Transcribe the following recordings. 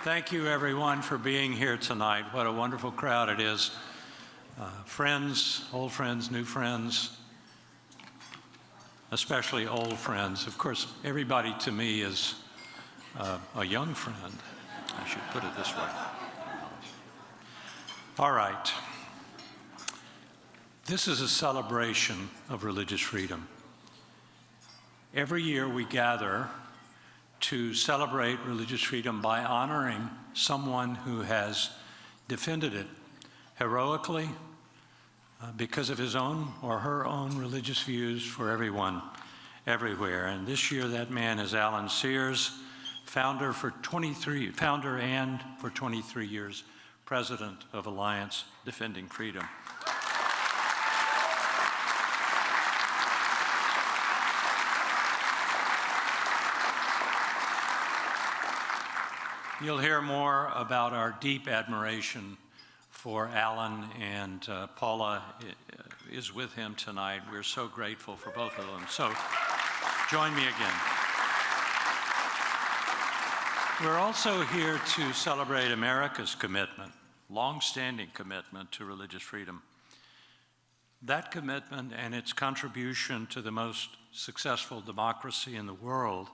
Thank you, everyone, for being here tonight. What a wonderful crowd it is. Friends, old friends, new friends, especially old friends. Of course, everybody to me is a young friend. I should put it this way. All right. This is a celebration of religious freedom. Every year we gather to celebrate religious freedom by honoring someone who has defended it heroically because of his own or her own religious views for everyone, everywhere. And this year that man is Alan Sears, founder and for 23 years, president of Alliance Defending Freedom. You'll hear more about our deep admiration for Alan, and Paula is with him tonight. We're so grateful for both of them. So join me again. We're also here to celebrate America's commitment, long-standing commitment to religious freedom. That commitment and its contribution to the most successful democracy in the world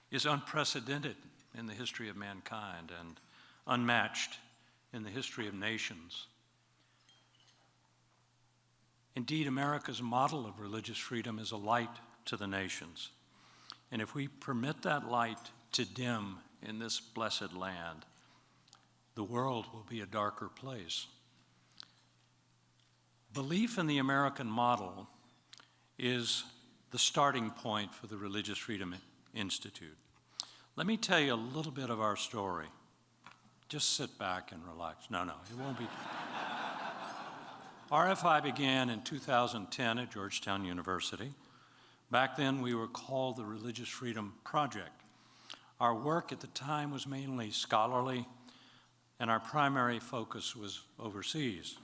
is unprecedented in the history of mankind and unmatched in the history of nations. Indeed, America's model of religious freedom is a light to the nations. And if we permit that light to dim in this blessed land, the world will be a darker place. Belief in the American model is the starting point for the Religious Freedom Institute. Let me tell you a little bit of our story. Just sit back and relax. No, it won't be. RFI began in 2010 at Georgetown University. Back then, we were called the Religious Freedom Project. Our work at the time was mainly scholarly, and our primary focus was overseas.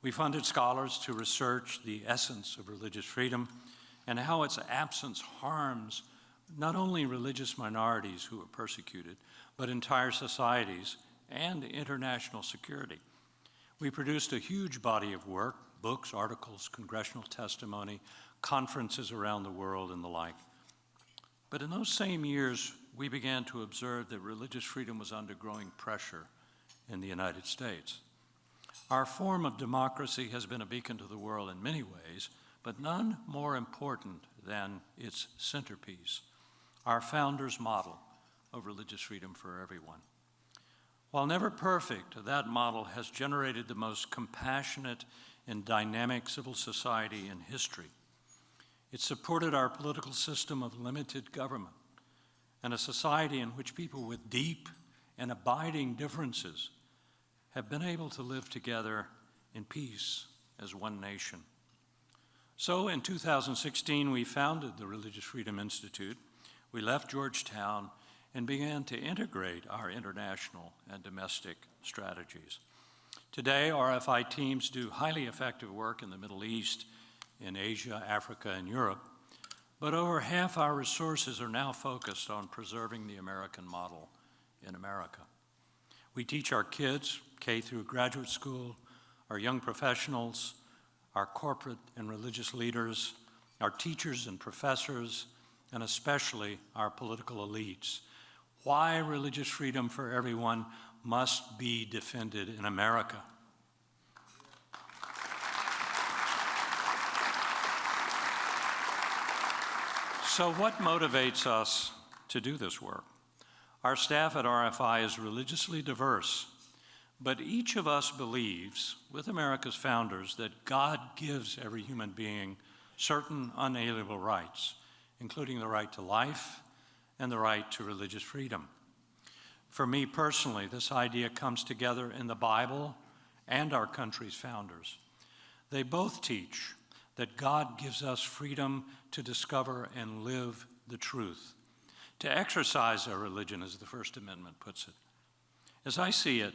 We funded scholars to research the essence of religious freedom and how its absence harms not only religious minorities who are persecuted, but entire societies and international security. We produced a huge body of work, books, articles, congressional testimony, conferences around the world, and the like. But in those same years, we began to observe that religious freedom was under growing pressure in the United States. Our form of democracy has been a beacon to the world in many ways, but none more important than its centerpiece, our founders' model of religious freedom for everyone. While never perfect, that model has generated the most compassionate and dynamic civil society in history. It supported our political system of limited government and a society in which people with deep and abiding differences have been able to live together in peace as one nation. So in 2016, we founded the Religious Freedom Institute. We left Georgetown and began to integrate our international and domestic strategies. Today, RFI teams do highly effective work in the Middle East, in Asia, Africa, and Europe, but over half our resources are now focused on preserving the American model in America. We teach our kids, K through graduate school, our young professionals, our corporate and religious leaders, our teachers and professors, and especially our political elites, why religious freedom for everyone must be defended in America. So what motivates us to do this work? Our staff at RFI is religiously diverse, but each of us believes, with America's founders, that God gives every human being certain unalienable rights, including the right to life and the right to religious freedom. For me personally, this idea comes together in the Bible and our country's founders. They both teach that God gives us freedom to discover and live the truth, to exercise our religion, as the First Amendment puts it. As I see it,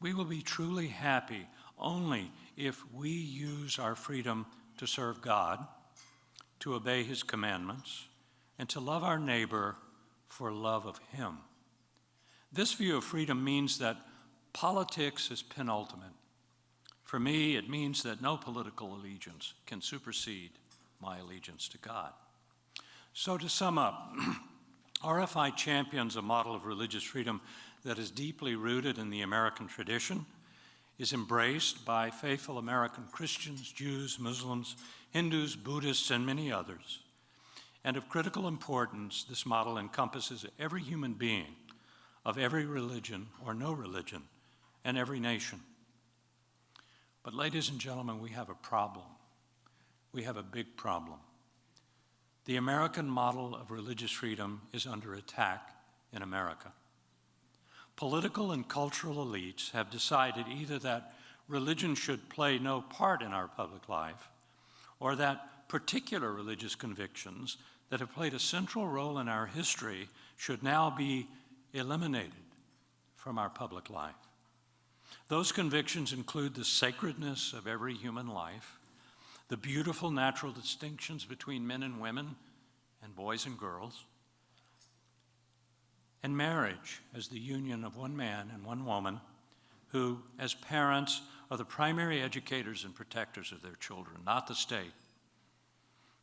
we will be truly happy only if we use our freedom to serve God, to obey His commandments, and to love our neighbor for love of Him. This view of freedom means that politics is penultimate. For me, it means that no political allegiance can supersede my allegiance to God. So to sum up, RFI champions a model of religious freedom that is deeply rooted in the American tradition, is embraced by faithful American Christians, Jews, Muslims, Hindus, Buddhists, and many others. And of critical importance, this model encompasses every human being of every religion or no religion and every nation. But ladies and gentlemen, we have a problem. We have a big problem. The American model of religious freedom is under attack in America. Political and cultural elites have decided either that religion should play no part in our public life, or that particular religious convictions that have played a central role in our history should now be eliminated from our public life. Those convictions include the sacredness of every human life, the beautiful natural distinctions between men and women and boys and girls, and marriage as the union of one man and one woman who, as parents, are the primary educators and protectors of their children, not the state.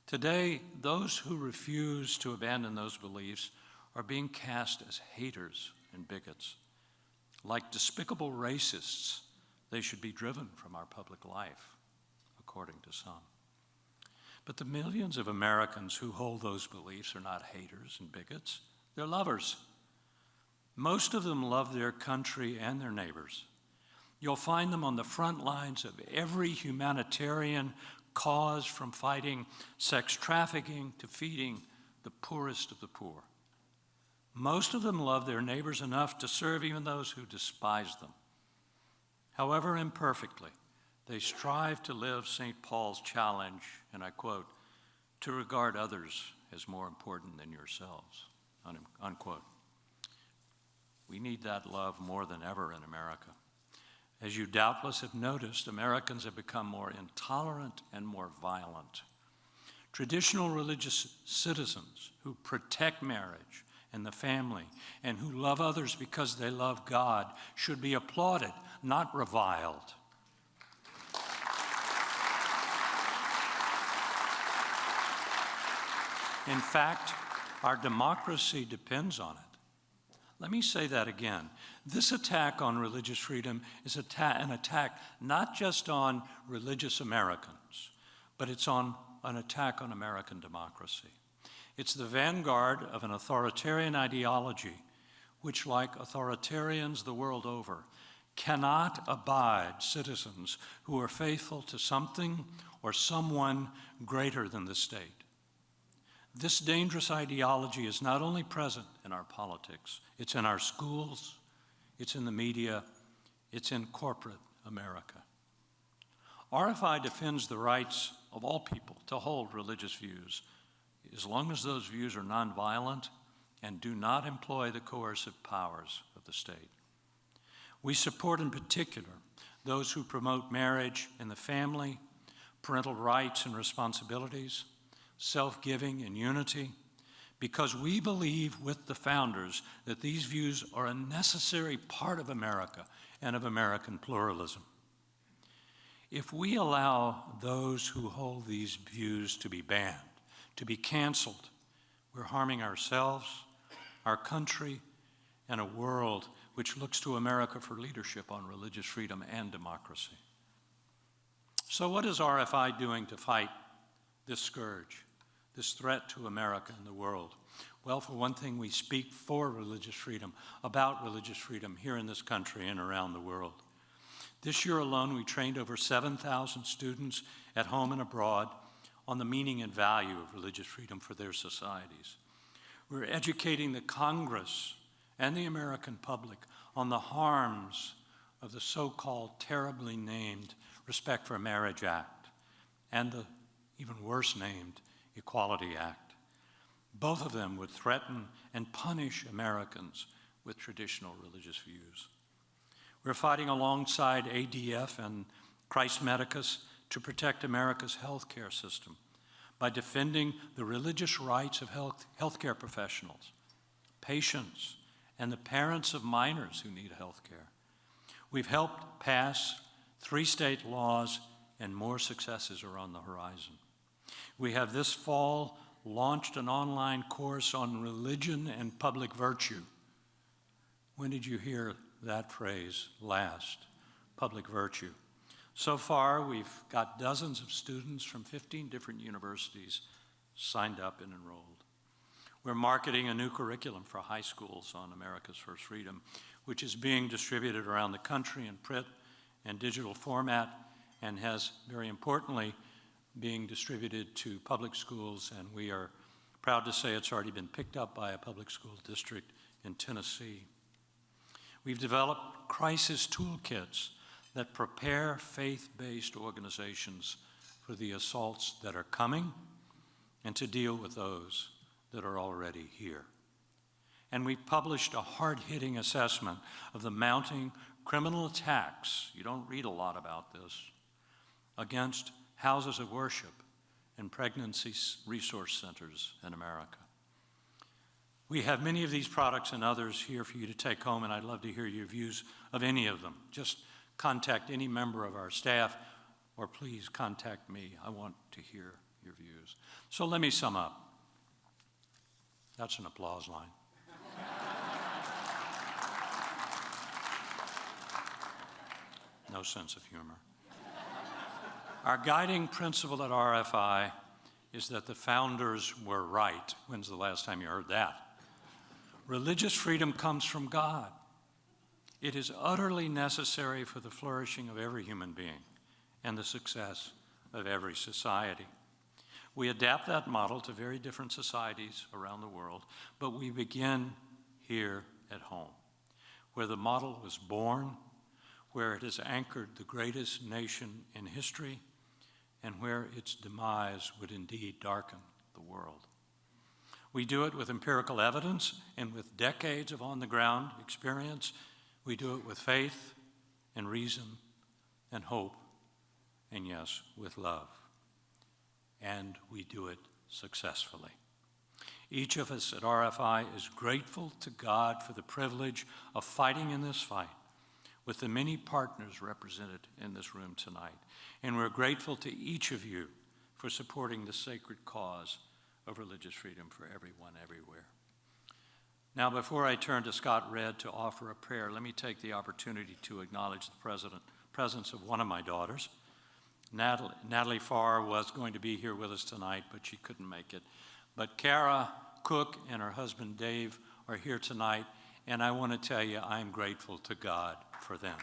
Today, those who refuse to abandon those beliefs are being cast as haters and bigots. Like despicable racists, they should be driven from our public life, according to some. But the millions of Americans who hold those beliefs are not haters and bigots, they're lovers. Most of them love their country and their neighbors. You'll find them on the front lines of every humanitarian cause, from fighting sex trafficking to feeding the poorest of the poor. Most of them love their neighbors enough to serve even those who despise them. However imperfectly, they strive to live St. Paul's challenge, and I quote, to regard others as more important than yourselves, unquote. We need that love more than ever in America. As you doubtless have noticed, Americans have become more intolerant and more violent. Traditional religious citizens who protect marriage and the family and who love others because they love God should be applauded, not reviled. In fact, our democracy depends on it. Let me say that again. This attack on religious freedom is an attack not just on religious Americans, but it's an attack on American democracy. It's the vanguard of an authoritarian ideology which, like authoritarians the world over, cannot abide citizens who are faithful to something or someone greater than the state. This dangerous ideology is not only present in our politics, it's in our schools, it's in the media, it's in corporate America. RFI defends the rights of all people to hold religious views, as long as those views are nonviolent and do not employ the coercive powers of the state. We support in particular those who promote marriage in the family, parental rights and responsibilities, self-giving and unity, because we believe with the founders that these views are a necessary part of America and of American pluralism. If we allow those who hold these views to be banned, to be canceled, we're harming ourselves, our country, and a world which looks to America for leadership on religious freedom and democracy. So what is RFI doing to fight this scourge, this threat to America and the world? Well, for one thing, we speak for religious freedom, about religious freedom here in this country and around the world. This year alone, we trained over 7,000 students at home and abroad on the meaning and value of religious freedom for their societies. We're educating the Congress and the American public on the harms of the so-called terribly named Respect for Marriage Act and the even worse named Equality Act. Both of them would threaten and punish Americans with traditional religious views. We're fighting alongside ADF and Christ Medicus to protect America's healthcare system by defending the religious rights of healthcare professionals, patients, and the parents of minors who need health care. We've helped pass 3 state laws, and more successes are on the horizon. We have this fall launched an online course on religion and public virtue. When did you hear that phrase last? Public virtue. So far, we've got dozens of students from 15 different universities signed up and enrolled. We're marketing a new curriculum for high schools on America's First Freedom, which is being distributed around the country in print and digital format, and has, very importantly, being distributed to public schools, and we are proud to say it's already been picked up by a public school district in Tennessee. We've developed crisis toolkits that prepare faith-based organizations for the assaults that are coming and to deal with those that are already here. And we published a hard-hitting assessment of the mounting criminal attacks, you don't read a lot about this, against houses of worship and pregnancy resource centers in America. We have many of these products and others here for you to take home, and I'd love to hear your views of any of them. Just contact any member of our staff, or please contact me. I want to hear your views. So let me sum up. That's an applause line. No sense of humor. Our guiding principle at RFI is that the founders were right. When's the last time you heard that? Religious freedom comes from God. It is utterly necessary for the flourishing of every human being and the success of every society. We adapt that model to very different societies around the world, but we begin here at home, where the model was born, where it has anchored the greatest nation in history, and where its demise would indeed darken the world. We do it with empirical evidence and with decades of on-the-ground experience. We do it with faith and reason and hope, and yes, with love. And we do it successfully. Each of us at RFI is grateful to God for the privilege of fighting in this fight with the many partners represented in this room tonight. And we're grateful to each of you for supporting the sacred cause of religious freedom for everyone, everywhere. Now, before I turn to Scott Redd to offer a prayer, let me take the opportunity to acknowledge the presence of one of my daughters. Natalie Farr was going to be here with us tonight, but she couldn't make it. But Kara Cook and her husband Dave are here tonight, and I want to tell you I'm grateful to God for them.